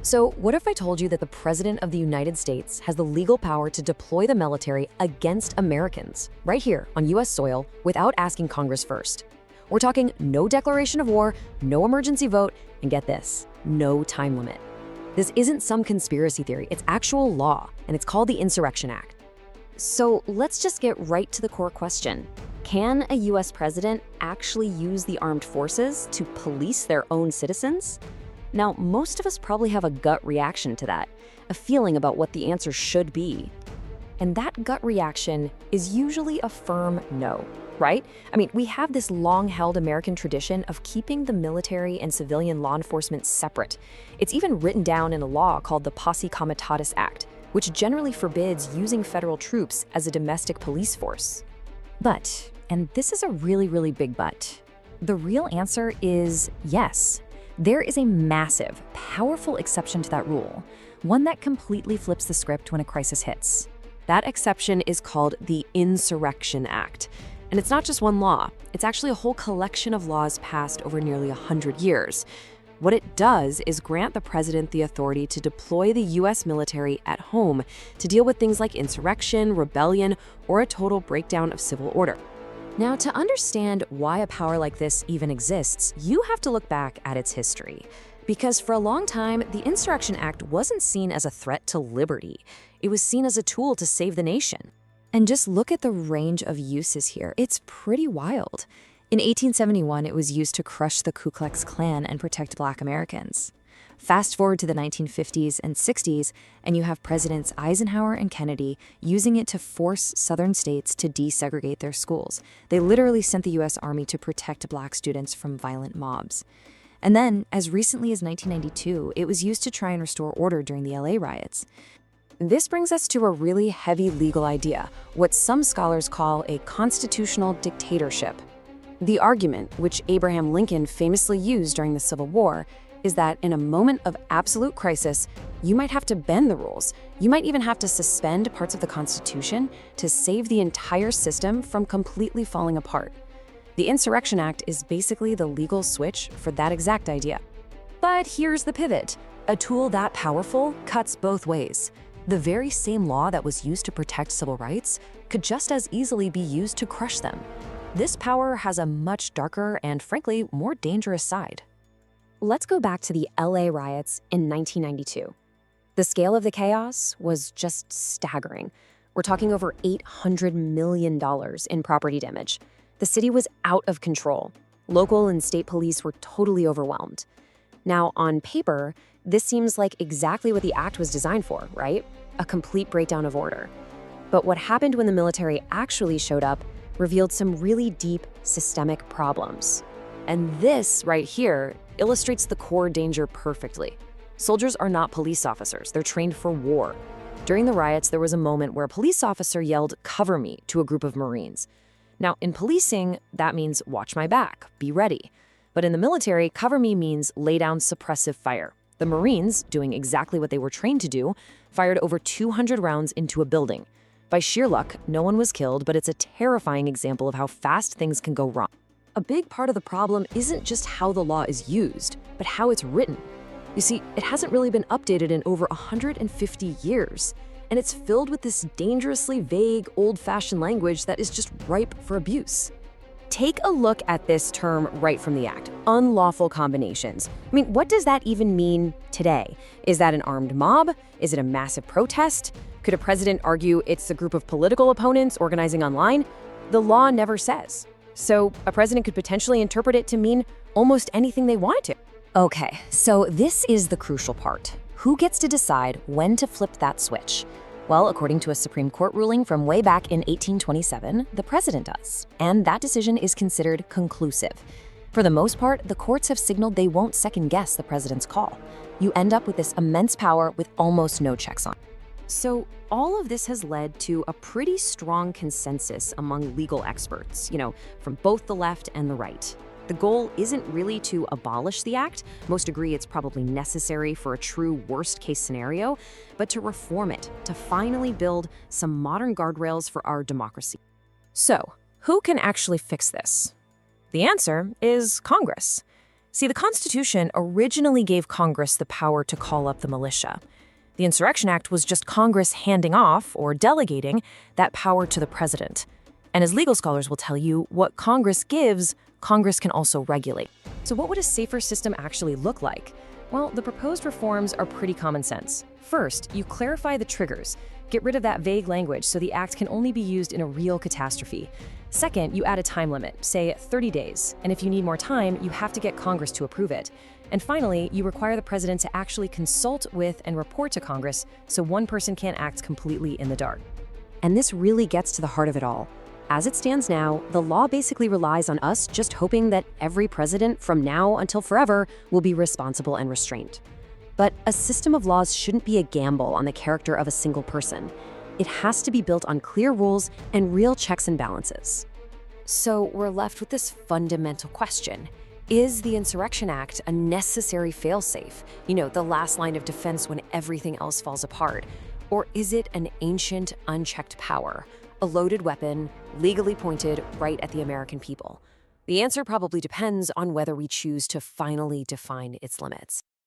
So what if I told you that the President of the United States has the legal power to deploy the military against Americans, right here on US soil, without asking Congress first? We're talking no declaration of war, no emergency vote, and get this, no time limit. This isn't some conspiracy theory, it's actual law, and it's called the Insurrection Act. So let's just get right to the core question. Can a US president actually use the armed forces to police their own citizens? Now, most of us probably have a gut reaction to that, a feeling about what the answer should be. And that gut reaction is usually a firm no, right? I mean, we have this long-held American tradition of keeping the military and civilian law enforcement separate. It's even written down in a law called the Posse Comitatus Act, which generally forbids using federal troops as a domestic police force. But, and this is a really big but, the real answer is yes. There is a massive, powerful exception to that rule, one that completely flips the script when a crisis hits. That exception is called the Insurrection Act. And it's not just one law, it's actually a whole collection of laws passed over nearly 100 years. What it does is grant the president the authority to deploy the US military at home to deal with things like insurrection, rebellion, or a total breakdown of civil order. Now, to understand why a power like this even exists, you have to look back at its history. Because for a long time, the Insurrection Act wasn't seen as a threat to liberty. It was seen as a tool to save the nation. And just look at the range of uses here. It's pretty wild. In 1871, it was used to crush the Ku Klux Klan and protect Black Americans. Fast forward to the 1950s and 60s, and you have Presidents Eisenhower and Kennedy using it to force Southern states to desegregate their schools. They literally sent the US Army to protect Black students from violent mobs. And then, as recently as 1992, it was used to try and restore order during the LA riots. This brings us to a really heavy legal idea, what some scholars call a constitutional dictatorship. The argument, which Abraham Lincoln famously used during the Civil War, is that in a moment of absolute crisis, you might have to bend the rules. You might even have to suspend parts of the Constitution to save the entire system from completely falling apart. The Insurrection Act is basically the legal switch for that exact idea. But here's the pivot. A tool that powerful cuts both ways. The very same law that was used to protect civil rights could just as easily be used to crush them. This power has a much darker and, frankly, more dangerous side. Let's go back to the LA riots in 1992. The scale of the chaos was just staggering. We're talking over $800 million in property damage. The city was out of control. Local and state police were totally overwhelmed. Now, on paper, this seems like exactly what the act was designed for, right? A complete breakdown of order. But what happened when the military actually showed up revealed some really deep systemic problems. And this right here illustrates the core danger perfectly. Soldiers are not police officers, they're trained for war. During the riots, there was a moment where a police officer yelled, "Cover me," to a group of Marines. Now, in policing, that means watch my back, be ready. But in the military, cover me means lay down suppressive fire. The Marines, doing exactly what they were trained to do, fired over 200 rounds into a building. By sheer luck, no one was killed, but it's a terrifying example of how fast things can go wrong. A big part of the problem isn't just how the law is used, but how it's written. You see, it hasn't really been updated in over 150 years, and it's filled with this dangerously vague, old-fashioned language that is just ripe for abuse. Take a look at this term right from the act, unlawful combinations. I mean, what does that even mean today? Is that an armed mob? Is it a massive protest? Could a president argue it's a group of political opponents organizing online? The law never says. So a president could potentially interpret it to mean almost anything they want it to. Okay, so this is the crucial part. Who gets to decide when to flip that switch? Well, according to a Supreme Court ruling from way back in 1827, the president does. And that decision is considered conclusive. For the most part, the courts have signaled they won't second-guess the president's call. You end up with this immense power with almost no checks on it. So all of this has led to a pretty strong consensus among legal experts, from both the left and the right. The goal isn't really to abolish the act. Most agree it's probably necessary for a true worst-case scenario, but to reform it, to finally build some modern guardrails for our democracy. So, who can actually fix this? The answer is Congress. See, the Constitution originally gave Congress the power to call up the militia. The Insurrection Act was just Congress handing off, or delegating, that power to the president. And as legal scholars will tell you, what Congress gives, Congress can also regulate. So what would a safer system actually look like? Well, the proposed reforms are pretty common sense. First, you clarify the triggers. Get rid of that vague language so the act can only be used in a real catastrophe. Second, you add a time limit, say 30 days, and if you need more time, you have to get Congress to approve it. And finally, you require the president to actually consult with and report to Congress so one person can't act completely in the dark. And this really gets to the heart of it all. As it stands now, the law basically relies on us just hoping that every president from now until forever will be responsible and restrained. But a system of laws shouldn't be a gamble on the character of a single person. It has to be built on clear rules and real checks and balances. So we're left with this fundamental question. Is the Insurrection Act a necessary failsafe? The last line of defense when everything else falls apart? Or is it an ancient, unchecked power? A loaded weapon, legally pointed right at the American people? The answer probably depends on whether we choose to finally define its limits.